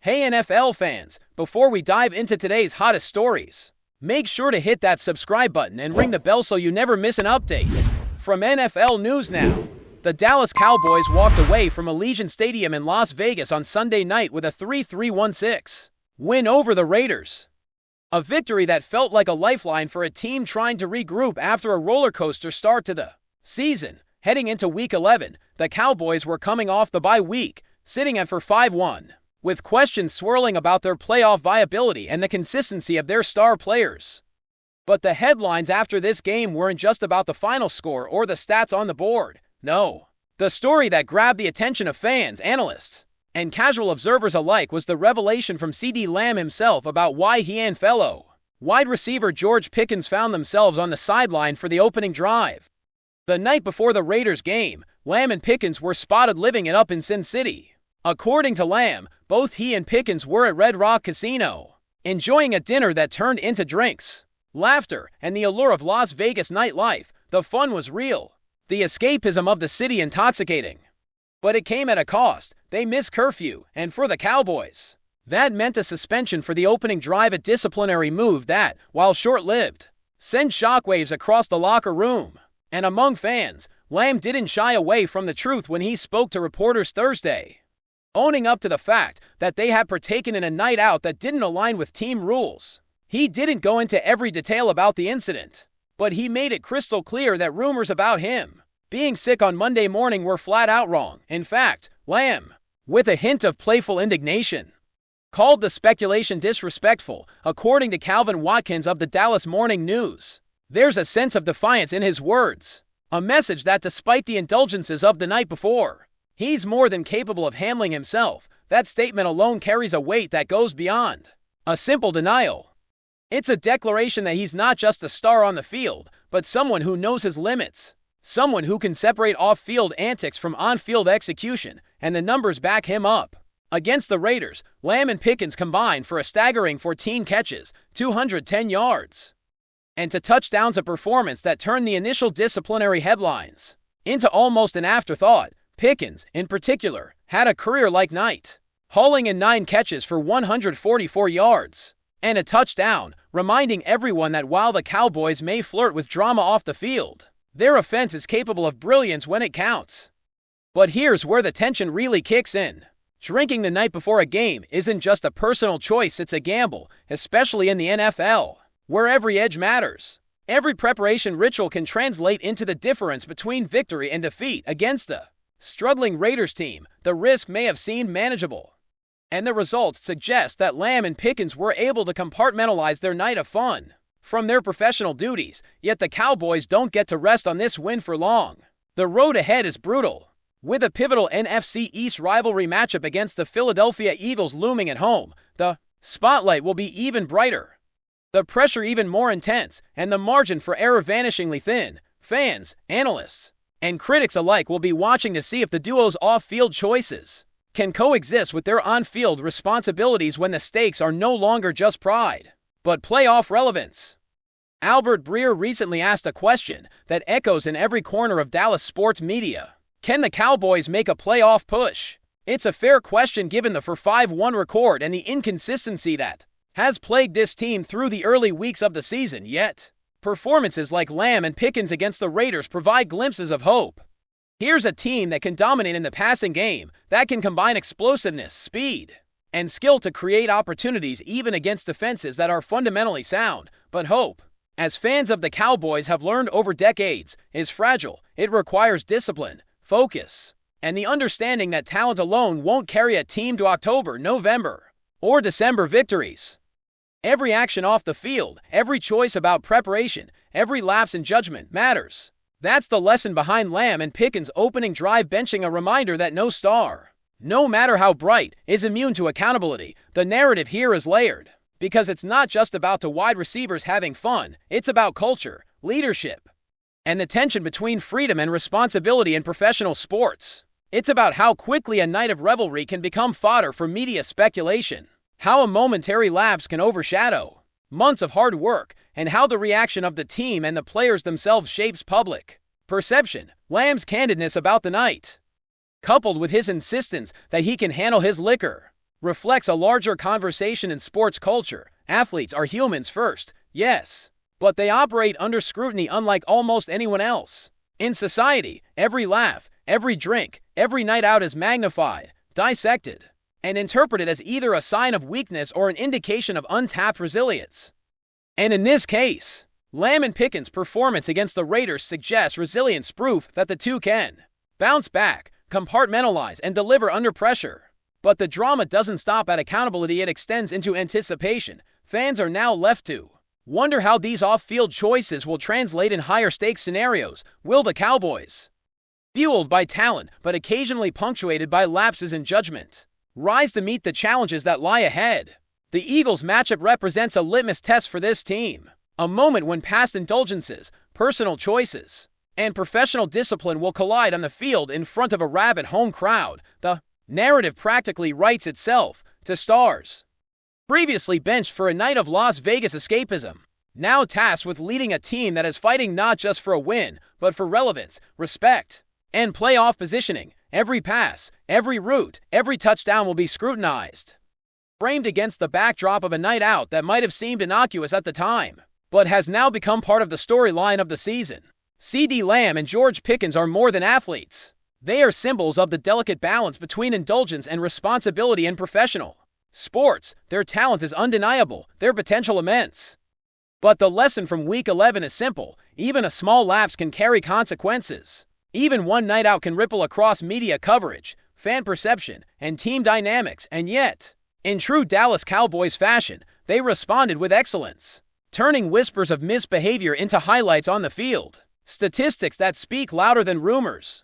Hey NFL fans, before we dive into today's hottest stories, make sure to hit that subscribe button and ring the bell so you never miss an update. From NFL News Now, the Dallas Cowboys walked away from Allegiant Stadium in Las Vegas on Sunday night with a 3-3-1-6 win over the Raiders. A victory that felt like a lifeline for a team trying to regroup after a roller coaster start to the season. Heading into Week 11, the Cowboys were coming off the bye week, sitting at 5-1. With questions swirling about their playoff viability and the consistency of their star players. But the headlines after this game weren't just about the final score or the stats on the board. No. The story that grabbed the attention of fans, analysts, and casual observers alike was the revelation from CeeDee Lamb himself about why he and fellow wide receiver George Pickens found themselves on the sideline for the opening drive. The night before the Raiders game, Lamb and Pickens were spotted living it up in Sin City. According to Lamb, both he and Pickens were at Red Rock Casino, enjoying a dinner that turned into drinks, laughter, and the allure of Las Vegas nightlife. The fun was real, the escapism of the city intoxicating. But it came at a cost. They missed curfew, and for the Cowboys, that meant a suspension for the opening drive, a disciplinary move that, while short-lived, sent shockwaves across the locker room. And among fans, Lamb didn't shy away from the truth when he spoke to reporters Thursday, owning up to the fact that they had partaken in a night out that didn't align with team rules. He didn't go into every detail about the incident, but he made it crystal clear that rumors about him being sick on Monday morning were flat out wrong. In fact, Lamb, with a hint of playful indignation, called the speculation disrespectful. According to Calvin Watkins of the Dallas Morning News, there's a sense of defiance in his words, a message that despite the indulgences of the night before, he's more than capable of handling himself. That statement alone carries a weight that goes beyond a simple denial. It's a declaration that he's not just a star on the field, but someone who knows his limits, someone who can separate off-field antics from on-field execution, and the numbers back him up. Against the Raiders, Lamb and Pickens combined for a staggering 14 catches, 210 yards, and 2 touchdowns, a performance that turned the initial disciplinary headlines into almost an afterthought. Pickens, in particular, had a career-like night, hauling in 9 catches for 144 yards and a touchdown, reminding everyone that while the Cowboys may flirt with drama off the field, their offense is capable of brilliance when it counts. But here's where the tension really kicks in. Drinking the night before a game isn't just a personal choice, it's a gamble, especially in the NFL, where every edge matters. Every preparation ritual can translate into the difference between victory and defeat. Against a struggling Raiders team, the risk may have seemed manageable, and the results suggest that Lamb and Pickens were able to compartmentalize their night of fun from their professional duties. Yet the Cowboys don't get to rest on this win for long. The road ahead is brutal, with a pivotal NFC East rivalry matchup against the Philadelphia Eagles looming at home. The spotlight will be even brighter, the pressure even more intense, and the margin for error vanishingly thin. Fans, analysts, and critics alike will be watching to see if the duo's off-field choices can coexist with their on-field responsibilities when the stakes are no longer just pride, but playoff relevance. Albert Breer recently asked a question that echoes in every corner of Dallas sports media. Can the Cowboys make a playoff push? It's a fair question given the 4-5-1 record and the inconsistency that has plagued this team through the early weeks of the season. Yet, performances like Lamb and Pickens against the Raiders provide glimpses of hope. Here's a team that can dominate in the passing game, that can combine explosiveness, speed, and skill to create opportunities even against defenses that are fundamentally sound. But hope, as fans of the Cowboys have learned over decades, is fragile. It requires discipline, focus, and the understanding that talent alone won't carry a team to October, November, or December victories. Every action off the field, every choice about preparation, every lapse in judgment matters. That's the lesson behind Lamb and Pickens' opening drive, benching a reminder that no star, no matter how bright, is immune to accountability. The narrative here is layered, because it's not just about the wide receivers having fun, it's about culture, leadership, and the tension between freedom and responsibility in professional sports. It's about how quickly a night of revelry can become fodder for media speculation, how a momentary lapse can overshadow months of hard work, and how the reaction of the team and the players themselves shapes public perception. Lamb's candidness about the night, coupled with his insistence that he can handle his liquor, reflects a larger conversation in sports culture. Athletes are humans first, yes, but they operate under scrutiny unlike almost anyone else. In society, every laugh, every drink, every night out is magnified, dissected, and interpreted as either a sign of weakness or an indication of untapped resilience. And in this case, Lamb and Pickens' performance against the Raiders suggests resilience, proof that the two can bounce back, compartmentalize, and deliver under pressure. But the drama doesn't stop at accountability, it extends into anticipation. Fans are now left to wonder how these off-field choices will translate in higher-stakes scenarios. Will the Cowboys, fueled by talent but occasionally punctuated by lapses in judgment, rise to meet the challenges that lie ahead? The Eagles matchup represents a litmus test for this team, a moment when past indulgences, personal choices, and professional discipline will collide on the field in front of a rabid home crowd. The narrative practically writes itself. To stars previously benched for a night of Las Vegas escapism, now tasked with leading a team that is fighting not just for a win, but for relevance, respect, and playoff positioning. Every pass, every route, every touchdown will be scrutinized, framed against the backdrop of a night out that might have seemed innocuous at the time, but has now become part of the storyline of the season. CeeDee Lamb and George Pickens are more than athletes. They are symbols of the delicate balance between indulgence and responsibility in professional sports. Their talent is undeniable, their potential immense. But the lesson from Week 11 is simple. Even a small lapse can carry consequences. Even one night out can ripple across media coverage, fan perception, and team dynamics. And yet, in true Dallas Cowboys fashion, they responded with excellence, turning whispers of misbehavior into highlights on the field, statistics that speak louder than rumors,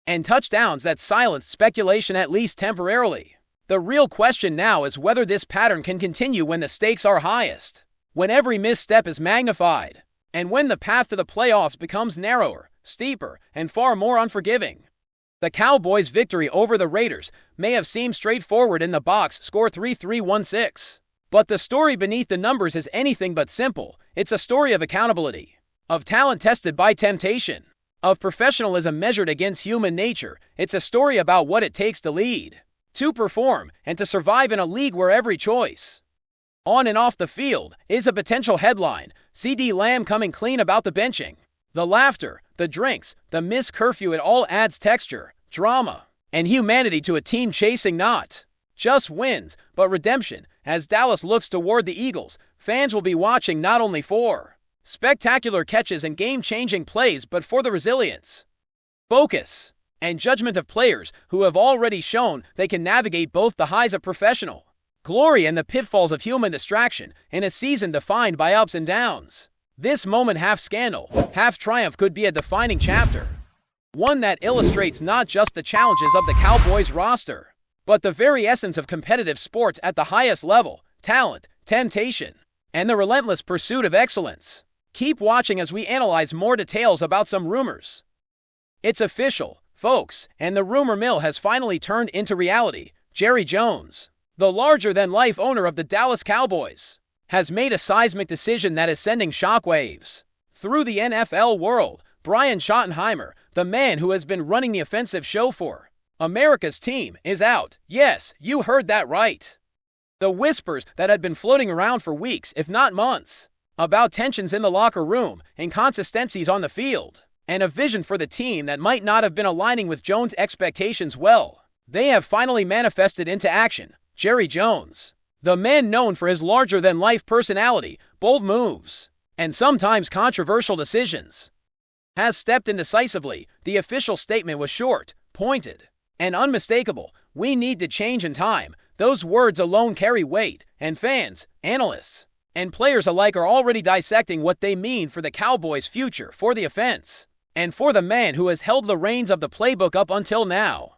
and touchdowns that silence speculation, at least temporarily. The real question now is whether this pattern can continue when the stakes are highest, when every misstep is magnified, and when the path to the playoffs becomes narrower, steeper, and far more unforgiving. The Cowboys' victory over the Raiders may have seemed straightforward in the box score 3-3-1-6. But the story beneath the numbers is anything but simple. It's a story of accountability, of talent tested by temptation, of professionalism measured against human nature. It's a story about what it takes to lead, to perform, and to survive in a league where every choice, on and off the field, is a potential headline. CeeDee Lamb coming clean about the benching, the laughter, the drinks, the missed curfew, it all adds texture, drama, and humanity to a team chasing not just wins, but redemption. As Dallas looks toward the Eagles, fans will be watching not only for spectacular catches and game-changing plays, but for the resilience, focus, and judgment of players who have already shown they can navigate both the highs of professional glory and the pitfalls of human distraction in a season defined by ups and downs. This moment, half scandal, half triumph, could be a defining chapter, one that illustrates not just the challenges of the Cowboys roster, but the very essence of competitive sports at the highest level: talent, temptation, and the relentless pursuit of excellence. Keep watching as we analyze more details about some rumors. It's official, folks, and the rumor mill has finally turned into reality. Jerry Jones, the larger-than-life owner of the Dallas Cowboys, has made a seismic decision that is sending shockwaves through the NFL world. Brian Schottenheimer, the man who has been running the offensive show for America's team, is out. Yes, you heard that right. The whispers that had been floating around for weeks, if not months, about tensions in the locker room, inconsistencies on the field, and a vision for the team that might not have been aligning with Jones' expectations, well, they have finally manifested into action. Jerry Jones, the man known for his larger-than-life personality, bold moves, and sometimes controversial decisions, has stepped in decisively. The official statement was short, pointed, and unmistakable. We need to change in time. Those words alone carry weight, and fans, analysts, and players alike are already dissecting what they mean for the Cowboys' future, for the offense, and for the man who has held the reins of the playbook up until now.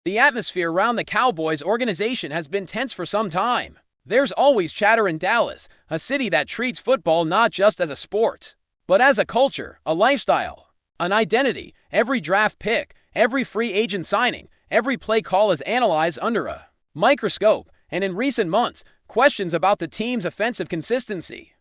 The atmosphere around the Cowboys organization has been tense for some time. There's always chatter in Dallas, a city that treats football not just as a sport, but as a culture, a lifestyle, an identity. Every draft pick, every free agent signing, every play call is analyzed under a microscope, and in recent months, questions about the team's offensive consistency,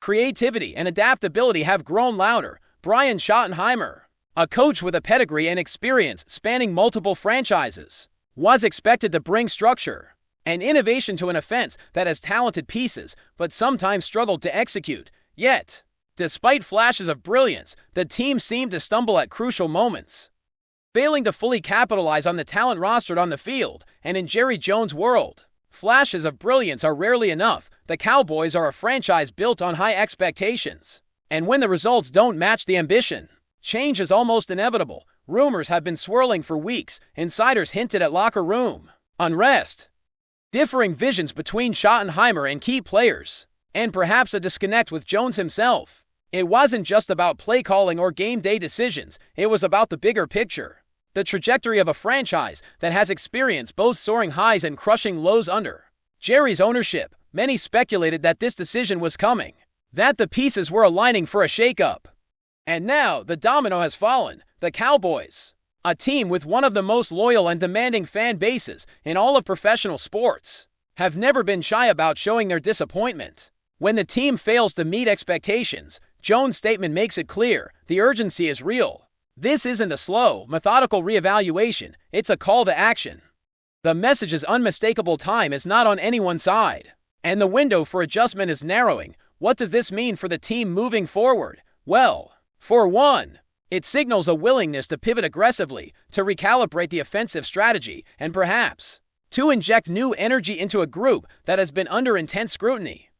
creativity, and adaptability have grown louder. Brian Schottenheimer, a coach with a pedigree and experience spanning multiple franchises, was expected to bring structure an innovation to an offense that has talented pieces but sometimes struggled to execute. Yet, despite flashes of brilliance, the team seemed to stumble at crucial moments, failing to fully capitalize on the talent rostered on the field. And in Jerry Jones' world, flashes of brilliance are rarely enough. The Cowboys are a franchise built on high expectations, and when the results don't match the ambition, change is almost inevitable. Rumors have been swirling for weeks. Insiders hinted at locker room unrest, differing visions between Schottenheimer and key players, and perhaps a disconnect with Jones himself. It wasn't just about play calling or game day decisions, it was about the bigger picture, the trajectory of a franchise that has experienced both soaring highs and crushing lows under Jerry's ownership. Many speculated that this decision was coming, that the pieces were aligning for a shakeup. And now the domino has fallen. The Cowboys, a team with one of the most loyal and demanding fan bases in all of professional sports, have never been shy about showing their disappointment when the team fails to meet expectations. Jones' statement makes it clear the urgency is real. This isn't a slow, methodical reevaluation, it's a call to action. The message is unmistakable. Time is not on anyone's side, and the window for adjustment is narrowing. What does this mean for the team moving forward? Well, for one, it signals a willingness to pivot aggressively, to recalibrate the offensive strategy, and perhaps to inject new energy into a group that has been under intense scrutiny.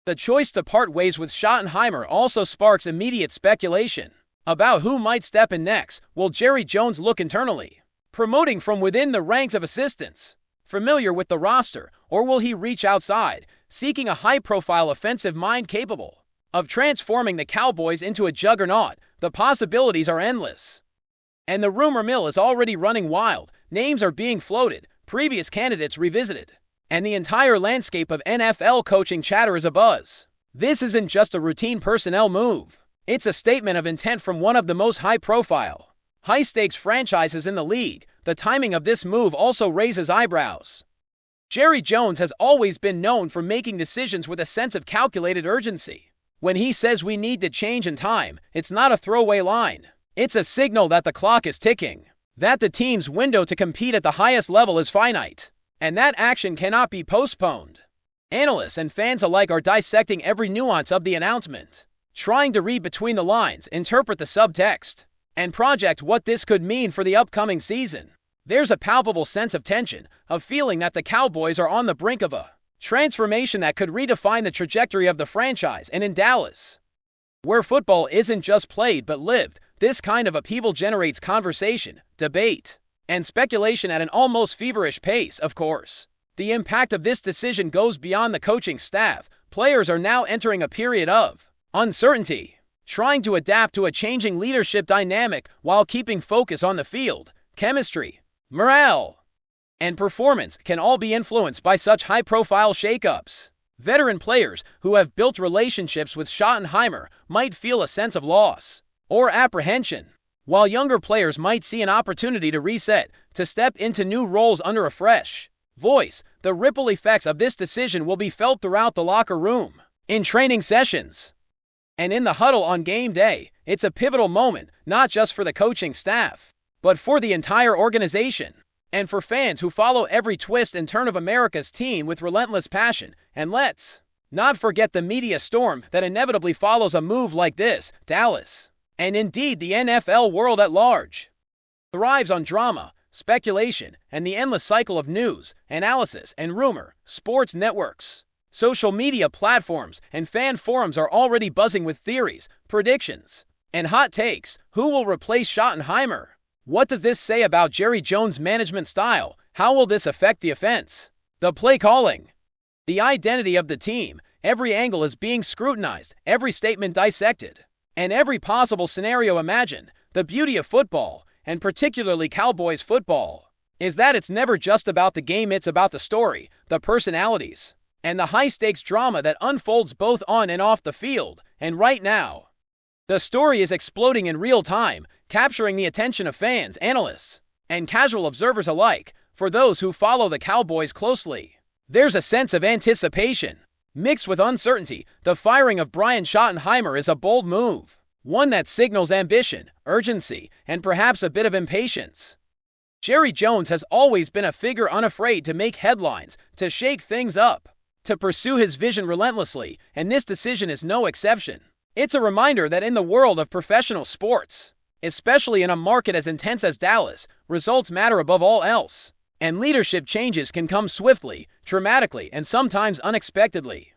The choice to part ways with Schottenheimer also sparks immediate speculation about who might step in next. Will Jerry Jones look internally, promoting from within the ranks of assistants familiar with the roster, or will he reach outside, seeking a high-profile offensive mind capable of transforming the Cowboys into a juggernaut? The possibilities are endless, and the rumor mill is already running wild. Names are being floated, previous candidates revisited, and the entire landscape of NFL coaching chatter is abuzz. This isn't just a routine personnel move. It's a statement of intent from one of the most high-profile, high-stakes franchises in the league. The timing of this move also raises eyebrows. Jerry Jones has always been known for making decisions with a sense of calculated urgency. When he says we need to change in time, it's not a throwaway line. It's a signal that the clock is ticking, that the team's window to compete at the highest level is finite, and that action cannot be postponed. Analysts and fans alike are dissecting every nuance of the announcement, trying to read between the lines, interpret the subtext, and project what this could mean for the upcoming season. There's a palpable sense of tension, a feeling that the Cowboys are on the brink of a transformation that could redefine the trajectory of the franchise. And in Dallas, where football isn't just played but lived, this kind of upheaval generates conversation, debate, and speculation at an almost feverish pace. Of course, the impact of this decision goes beyond the coaching staff. Players are now entering a period of uncertainty, trying to adapt to a changing leadership dynamic while keeping focus on the field. Chemistry, morale, and performance can all be influenced by such high-profile shakeups. Veteran players who have built relationships with Schottenheimer might feel a sense of loss or apprehension, while younger players might see an opportunity to reset, to step into new roles under a fresh voice. The ripple effects of this decision will be felt throughout the locker room, in training sessions, and in the huddle on game day. It's a pivotal moment, not just for the coaching staff, but for the entire organization, and for fans who follow every twist and turn of America's team with relentless passion. And let's not forget the media storm that inevitably follows a move like this. Dallas, and indeed the NFL world at large, thrives on drama, speculation, and the endless cycle of news, analysis, and rumor. Sports networks, social media platforms, and fan forums are already buzzing with theories, predictions, and hot takes. Who will replace Schottenheimer? What does this say about Jerry Jones' management style? How will this affect the offense, the play calling, the identity of the team? Every angle is being scrutinized, every statement dissected, and every possible scenario imagined. The beauty of football, and particularly Cowboys football, is that it's never just about the game. It's about the story, the personalities, and the high-stakes drama that unfolds both on and off the field. And right now, the story is exploding in real time, capturing the attention of fans, analysts, and casual observers alike. For those who follow the Cowboys closely, there's a sense of anticipation, mixed with uncertainty. The firing of Brian Schottenheimer is a bold move, one that signals ambition, urgency, and perhaps a bit of impatience. Jerry Jones has always been a figure unafraid to make headlines, to shake things up, to pursue his vision relentlessly, and this decision is no exception. It's a reminder that in the world of professional sports, especially in a market as intense as Dallas, results matter above all else. And leadership changes can come swiftly, dramatically, and sometimes unexpectedly.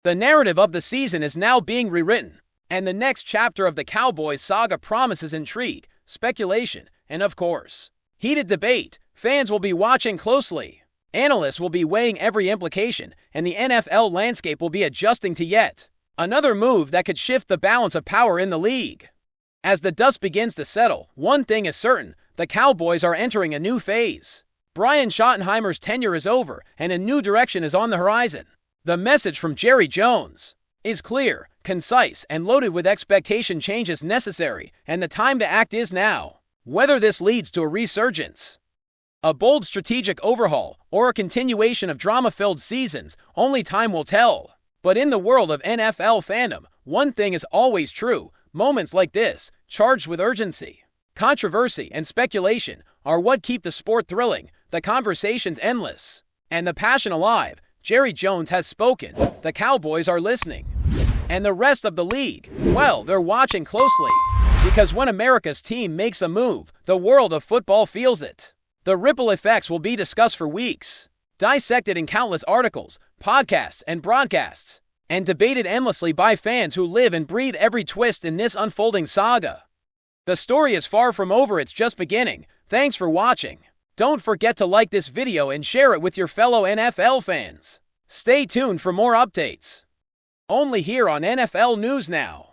The narrative of the season is now being rewritten, and the next chapter of the Cowboys saga promises intrigue, speculation, and of course, heated debate. Fans will be watching closely. Analysts will be weighing every implication, and the NFL landscape will be adjusting to yet another move that could shift the balance of power in the league. As the dust begins to settle, one thing is certain: the Cowboys are entering a new phase. Brian Schottenheimer's tenure is over, and a new direction is on the horizon. The message from Jerry Jones is clear, concise, and loaded with expectation changes necessary, and the time to act is now. Whether this leads to a resurgence, a bold strategic overhaul, or a continuation of drama-filled seasons, only time will tell. But in the world of NFL fandom, one thing is always true: moments like this, charged with urgency, controversy, and speculation, are what keep the sport thrilling, the conversations endless, and the passion alive. Jerry Jones has spoken. The Cowboys are listening. And the rest of the league, well, they're watching closely. Because when America's team makes a move, the world of football feels it. The ripple effects will be discussed for weeks, dissected in countless articles, podcasts, and broadcasts, and debated endlessly by fans who live and breathe every twist in this unfolding saga. The story is far from over, it's just beginning. Thanks for watching. Don't forget to like this video and share it with your fellow NFL fans. Stay tuned for more updates. Only here on NFL News Now.